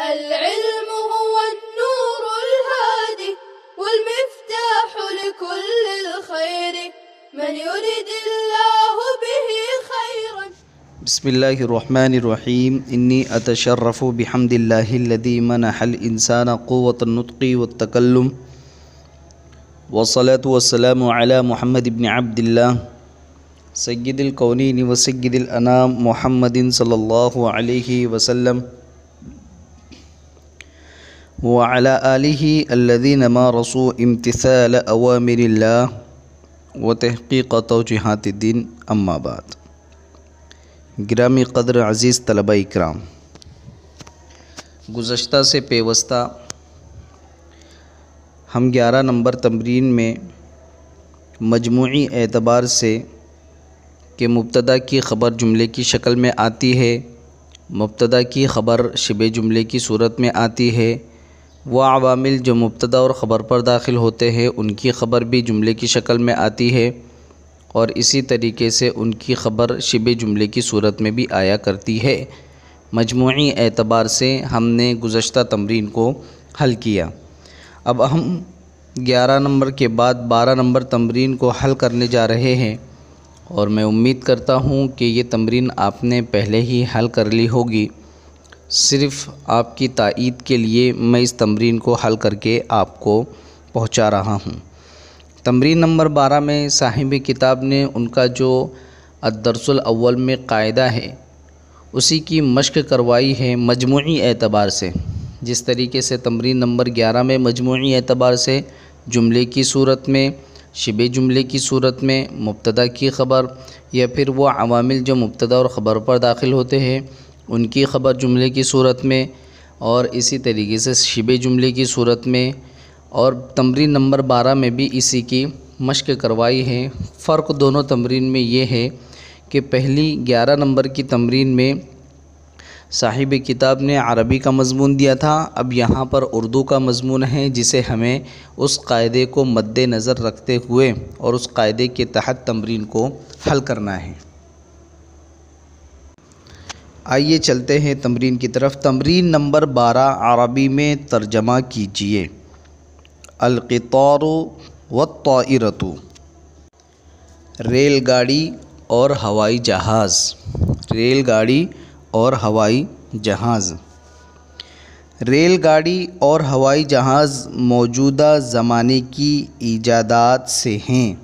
العلم هو النور الهادي والمفتاح لكل الخير من يريد الله به خيرا. بسم الله الرحمن الرحيم. إني أتشرف بحمد الله الذي منح الإنسان قوة النطق والتكلم، والصلاة والسلام على محمد بن عبد الله سيد الكونين وسيد الأنام محمد صلى الله عليه وسلم وعلى آله الذين مارسوا امتثال أوامر الله وتحقيق توجيهات الدين. أما بعد. گرامی قدر عزیز طلبہ اکرام، گزشتہ سے پیوستہ ہم 11 نمبر تمرین میں مجموعی اعتبار سے کہ مبتدا کی خبر جملے کی شکل میں آتی ہے، مبتدا کی خبر شبہ جملے کی صورت میں آتی ہے، وہ عوامل جو مبتدا اور خبر پر داخل ہوتے ہیں ان کی خبر بھی جملے کی شکل میں آتی ہے، اور اسی طریقے سے ان کی خبر شبہ جملے کی صورت میں بھی آیا کرتی ہے۔ مجموعی اعتبار سے ہم نے گزشتہ تمرین کو حل کیا۔ اب ہم 11 نمبر کے بعد 12 نمبر تمرین کو حل کرنے جا رہے ہیں، اور میں امید کرتا ہوں کہ یہ تمرین آپ نے پہلے ہی حل کر لی ہوگی۔ صرف آپ کی تائید کے لیے میں اس تمرین کو حل کر کے آپ کو پہنچا رہا ہوں۔ تمرین نمبر 12 میں صاحب کتاب نے ان کا جو الدرس الاول میں قاعدہ ہے اسی کی مشق کروائی ہے مجموعی اعتبار سے۔ جس طریقے سے تمرین نمبر 11 میں مجموعی اعتبار سے جملے کی صورت میں، شبہ جملے کی صورت میں مبتدا کی خبر یا پھر وہ عوامل جو مبتدا اور خبر پر داخل ہوتے ہیں ان کی خبر جملے کی صورت میں، اور اسی طریقے سے شبہ جملے کی صورت میں، اور تمرین نمبر 12 میں بھی اسی کی مشق کروائی ہے۔ فرق دونوں تمرین میں یہ ہے کہ پہلی 11 نمبر کی تمرین میں صاحب کتاب نے عربی کا مضمون دیا تھا، اب یہاں پر اردو کا مضمون ہے جسے ہمیں اس قاعدے کو مد نظر رکھتے ہوئے اور اس قاعدے کے تحت تمرین کو حل کرنا ہے۔ آئیے چلتے ہیں تمرین کی طرف۔ تمرین نمبر 12 عربی میں ترجمہ کیجئے۔ القطار والطائرۃ، ریل گاڑی اور ہوائی جہاز، ریل گاڑی اور ہوائی جہاز۔ ریل گاڑی اور ہوائی جہاز موجودہ زمانے کی ایجادات سے ہیں۔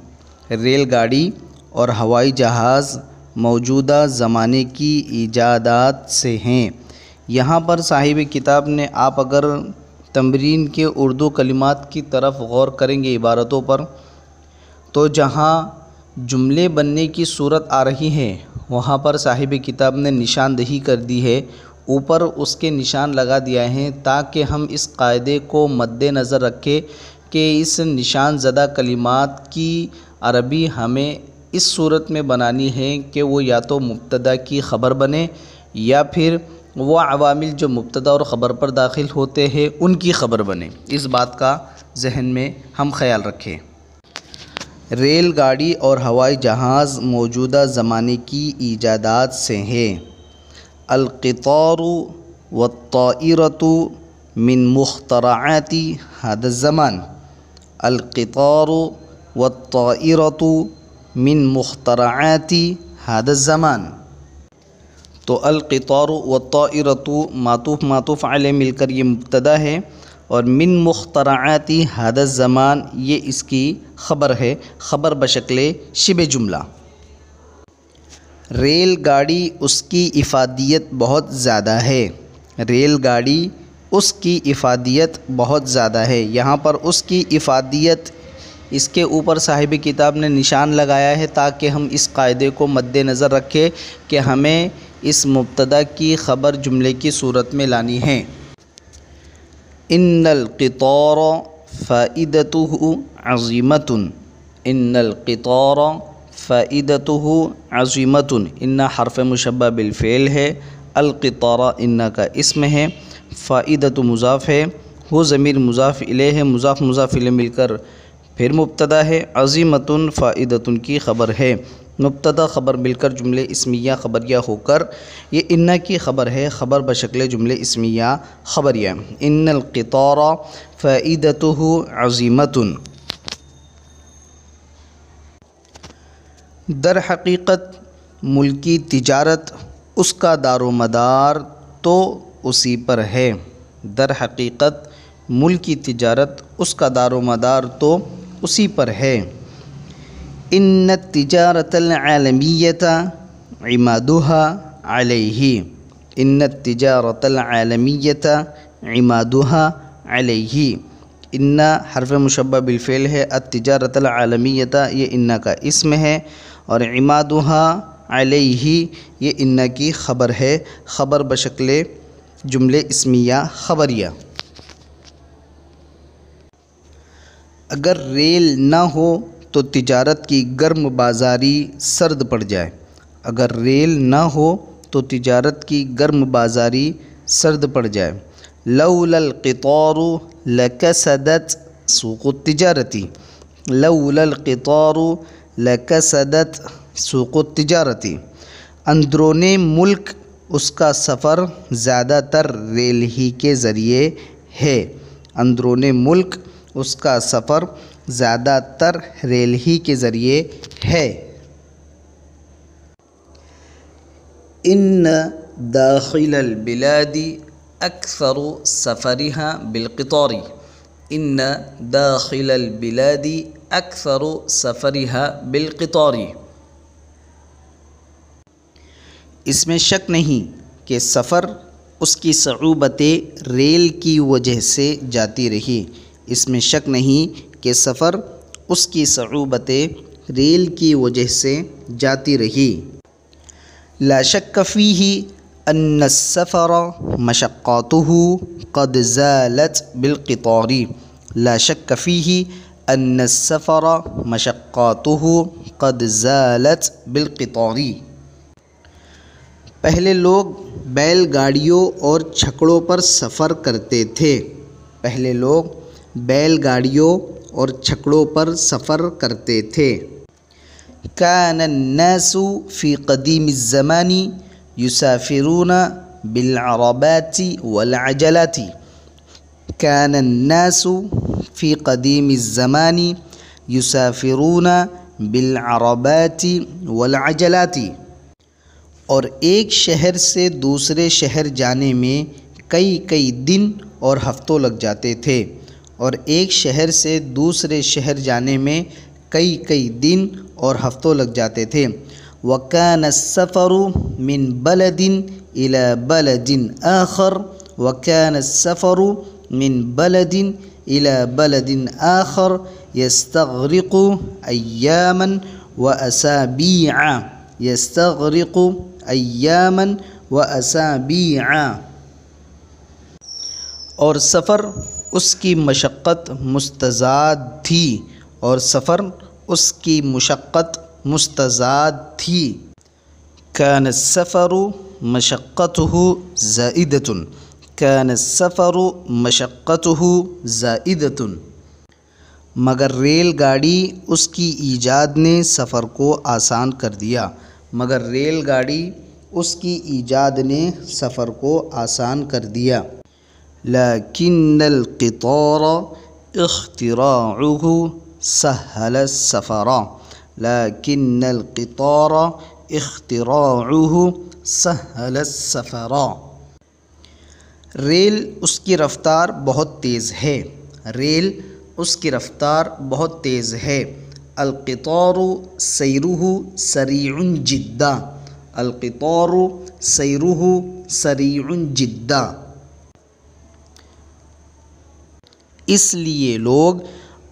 ریل گاڑی اور ہوائی جہاز موجودہ زمانے کی ایجادات سے ہیں۔ یہاں پر صاحب کتاب نے، آپ اگر تمرین کے اردو کلمات کی طرف غور کریں گے عبارتوں پر، تو جہاں جملے بننے کی صورت آ رہی ہے وہاں پر صاحب کتاب نے نشاندہی کر دی ہے، اوپر اس کے نشان لگا دیا ہے تاکہ ہم اس قاعدے کو مد نظر رکھیں کہ اس نشان زدہ کلمات کی عربی ہمیں اس صورت میں بنانی ہے کہ وہ یا تو مبتدا کی خبر بنے یا پھر وہ عوامل جو مبتدا اور خبر پر داخل ہوتے ہیں ان کی خبر بنے۔ اس بات کا ذہن میں ہم خیال رکھیں۔ ریل گاڑی اور ہوائی جہاز موجودہ زمانے کی ایجادات سے ہیں۔ القطار والطائرۃ من مخترعات هذا الزمان، القطار والطائرۃ من مخترعات هذا الزمان۔ تو القطار والطائرۃ معطوف علیہ مل کر یہ مبتدا ہے، اور من مخترعات هذا الزمان یہ اس کی خبر ہے، خبر بشکل شبہ جملہ۔ ریل گاڑی اس کی افادیت بہت زیادہ ہے، ریل گاڑی اس کی افادیت بہت زیادہ ہے۔ یہاں پر اس کی افادیت، اس کے اوپر صاحب کتاب نے نشان لگایا ہے تاکہ ہم اس قاعدے کو مد نظر رکھیں کہ ہمیں اس مبتدا کی خبر جملے کی صورت میں لانی ہے۔ ان القطار فائدتہ عظیمۃ، ان القطار فائدتہ عظیمۃ، ان حرف مشبہ بالفعل ہے، القطار ان کا اسم ہے، فائدۃ مضاف ہے، وہ ضمیر مضاف الیہ ہے، مضاف الیہ مل کر پھر مبتدا ہے، عظیمۃ فائدۃ کی خبر ہے۔ مبتدا خبر مل کر جملے اسمیہ خبریہ ہو کر یہ ان کی خبر ہے، خبر بشکل جملے اسمیہ خبریہ۔ ان القطار فائدته عظیمۃ، در حقیقت ملکی تجارت اس کا دار و مدار تو اسی پر ہے، در حقیقت ملکی تجارت اس کا دار و مدار تو اسی پر ہے۔ ان التجارت العالمیۃ عمادها علیہ، ان التجارت العالمیۃ عمادها علیہ، ان حرف مشبہ بالفعل ہے، التجارت العالمیۃ یہ ان کا اسم ہے، اور عمادها علیہ یہ ان کی خبر ہے، خبر بشکل جملے اسمیہ خبریہ۔ اگر ریل نہ ہو تو تجارت کی گرم بازاری سرد پڑ جائے، اگر ریل نہ ہو تو تجارت کی گرم بازاری سرد پڑ جائے۔ لولا القطار لکسدت سوق التجارت، لولا القطار لکسدت سوق التجارت، اندرون ملک اس کا سفر زیادہ تر ریل ہی کے ذریعے ہے، اندرون ملک اس کا سفر زیادہ تر ریل ہی کے ذریعے ہے۔ ان داخل البلاد اکثر سفرها بالقطار، ان داخل البلاد اکثر سفرها بالقطار، اس میں شک نہیں کہ سفر اس کی صعوبتیں ریل کی وجہ سے جاتی رہی، اس میں شک نہیں کہ سفر اس کی صعوبتیں ریل کی وجہ سے جاتی رہی۔ لا شک فیہ ان السفر مشقاته قد زالت بالقطار، لا شک فیہ ان السفر مشقاته قد زالت بالقطار، پہلے لوگ بیل گاڑیوں اور چھکڑوں پر سفر کرتے تھے، پہلے لوگ بیل گاڑیوں اور چھکڑوں پر سفر کرتے تھے۔ کان الناس فی قدیم الزمان یسافرون بالعربات والعجلات، کان الناس فی قدیم الزمان یسافرون بالعربات والعجلات، اور ایک شہر سے دوسرے شہر جانے میں کئی دن اور ہفتوں لگ جاتے تھے، اور ایک شہر سے دوسرے شہر جانے میں کئی دن اور ہفتوں لگ جاتے تھے۔ وَكَانَ السَّفَرُ مِن بَلَدٍ إِلَى بَلَدٍ آخَرَ، وَكَانَ السَّفَرُ مِن بَلَدٍ إِلَى بَلَدٍ آخَرَ يَسْتَغْرِقُ أَيَّامًا وَأَسَابِيعَ، يَسْتَغْرِقُ أَيَّامًا وَأَسَابِيعَ، اور سفر اس کی مشقت مستزاد تھی، اور سفر اس کی مشقت مستزاد تھی۔ کان السفر مشقته زائدۃ، کان السفر مشقته زائدۃ، مگر ریل گاڑی اس کی ایجاد نے سفر کو آسان کر دیا، مگر ریل گاڑی اس کی ایجاد نے سفر کو آسان کر دیا۔ لیکن القطار اختراعه سهل السفر، لیکن القطار اختراعه سهل السفر، ریل اس کی رفتار بہت تیز ہے، ریل اس کی رفتار بہت تیز ہے۔ القطار سیرہ سریع جدا، القطار سیرہ سریع جدا، اس لیے لوگ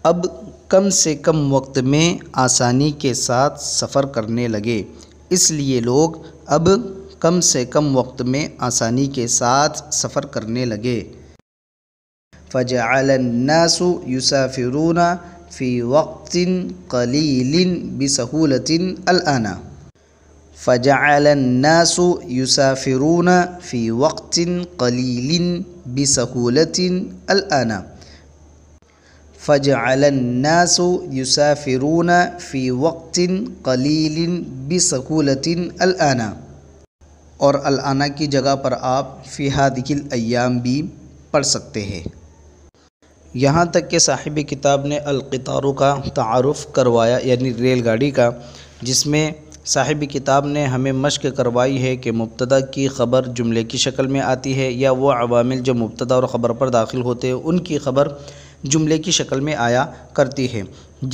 اب کم سے کم وقت میں آسانی کے ساتھ سفر کرنے لگے، اس لیے لوگ اب کم سے کم وقت میں آسانی کے ساتھ سفر کرنے لگے۔ فجعل الناس يسافرون في وقت قليل بسهولة الآن، فجعل الناس يسافرون في وقت قليل بسهولة الآن، فجعل الناس يسافرون في وقت قلیل بسہولۃ الآن، اور الآن کی جگہ پر آپ فی هذه الایام بھی پڑھ سکتے ہیں۔ یہاں تک کہ صاحب کتاب نے القطار کا تعارف کروایا، یعنی ریل گاڑی کا، جس میں صاحب کتاب نے ہمیں مشق کروائی ہے کہ مبتدا کی خبر جملے کی شکل میں آتی ہے، یا وہ عوامل جو مبتدا اور خبر پر داخل ہوتے ہیں ان کی خبر جملے کی شکل میں آیا کرتی ہے،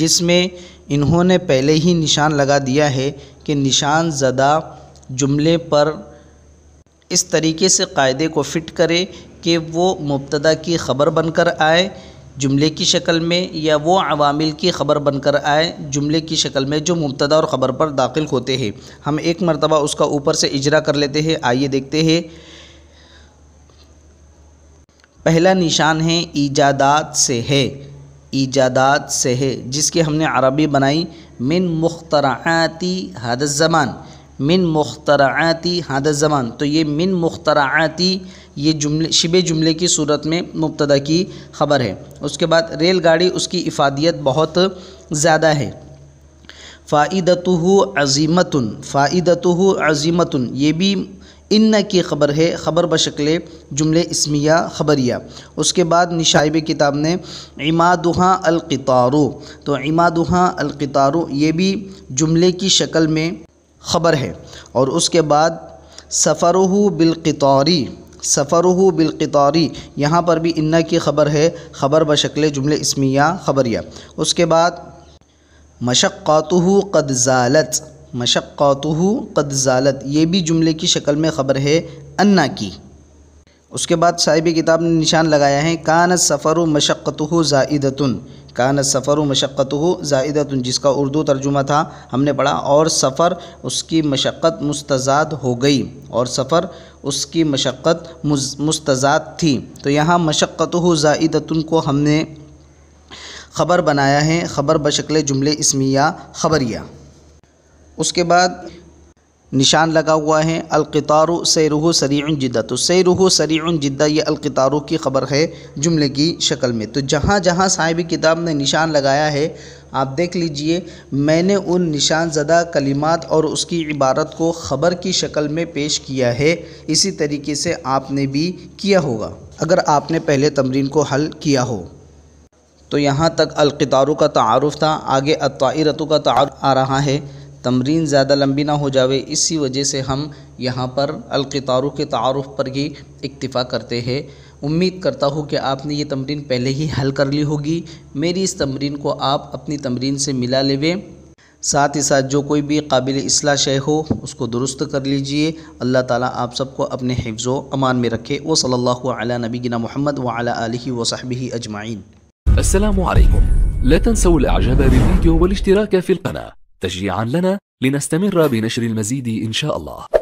جس میں انہوں نے پہلے ہی نشان لگا دیا ہے کہ نشان زدہ جملے پر اس طریقے سے قاعدے کو فٹ کرے کہ وہ مبتدا کی خبر بن کر آئے جملے کی شکل میں، یا وہ عوامل کی خبر بن کر آئے جملے کی شکل میں جو مبتدا اور خبر پر داخل ہوتے ہیں۔ ہم ایک مرتبہ اس کا اوپر سے اجرا کر لیتے ہیں، آئیے دیکھتے ہیں۔ پہلا نشان ہے ایجادات سے ہے، ایجادات سے ہے، جس کی ہم نے عربی بنائی من مخترعات هذا الزمان، من مخترعات هذا الزمان۔ تو یہ من مخترعات یہ جملے شبہ جملے کی صورت میں مبتدا کی خبر ہے۔ اس کے بعد ریل گاڑی، اس کی افادیت بہت زیادہ ہے۔ فائدتہ عظیمۃ، فائدتہ عظیمۃ یہ بھی ان کی خبر ہے، خبر بشکل جملے اسمیہ خبریہ۔ اس کے بعد نشائب کتاب نے عمادہا القطار، تو عمادہا القطار یہ بھی جملے کی شکل میں خبر ہے۔ اور اس کے بعد سفرہ بالقطاری، سفرہ بالقطاری یہاں پر بھی ان کی خبر ہے، خبر بشکل جملے اسمیہ خبریہ۔ اس کے بعد مشقاتہ قد زالت، مشقاتہ قد زالت یہ بھی جملے کی شکل میں خبر ہے انا کی۔ اس کے بعد صاحب کتاب نے نشان لگایا ہے کان السفر مشقتہ زائدۃ، کان السفر مشقتہ زائدۃ، جس کا اردو ترجمہ تھا ہم نے پڑھا، اور سفر اس کی مشقت مستزاد ہو گئی، اور سفر اس کی مشقت مستزاد تھی۔ تو یہاں مشقتہ زائدۃ کو ہم نے خبر بنایا ہے، خبر بشکل جملے اسمیہ خبریہ۔ اس کے بعد نشان لگا ہوا ہے القطار سیرہ سریع جدا، تو سیرہ سریع جدا یہ القطار کی خبر ہے جملے کی شکل میں۔ تو جہاں جہاں صاحب کتاب نے نشان لگایا ہے آپ دیکھ لیجئے، میں نے ان نشان زدہ کلمات اور اس کی عبارت کو خبر کی شکل میں پیش کیا ہے، اسی طریقے سے آپ نے بھی کیا ہوگا اگر آپ نے پہلے تمرین کو حل کیا ہو۔ تو یہاں تک القطار کا تعارف تھا، آگے الطائرۃ کا تعارف آ رہا ہے۔ تمرین زیادہ لمبی نہ ہو جاوے، اسی وجہ سے ہم یہاں پر القطار کے تعارف پر ہی اکتفا کرتے ہیں۔ امید کرتا ہوں کہ آپ نے یہ تمرین پہلے ہی حل کر لی ہوگی۔ میری اس تمرین کو آپ اپنی تمرین سے ملا لیویں، ساتھ ہی ساتھ جو کوئی بھی قابل اصلاح شے ہو اس کو درست کر لیجئے۔ اللہ تعالیٰ آپ سب کو اپنے حفظ و امان میں رکھے۔ وصلی اللہ علی نبینا محمد وعلی آلہ وصحبہ اجمعین۔ السلام عليكم، لا تنسوا الاعجاب بالفيديو والاشتراك في القناة تشجيعا لنا لنستمر بنشر المزيد إن شاء الله.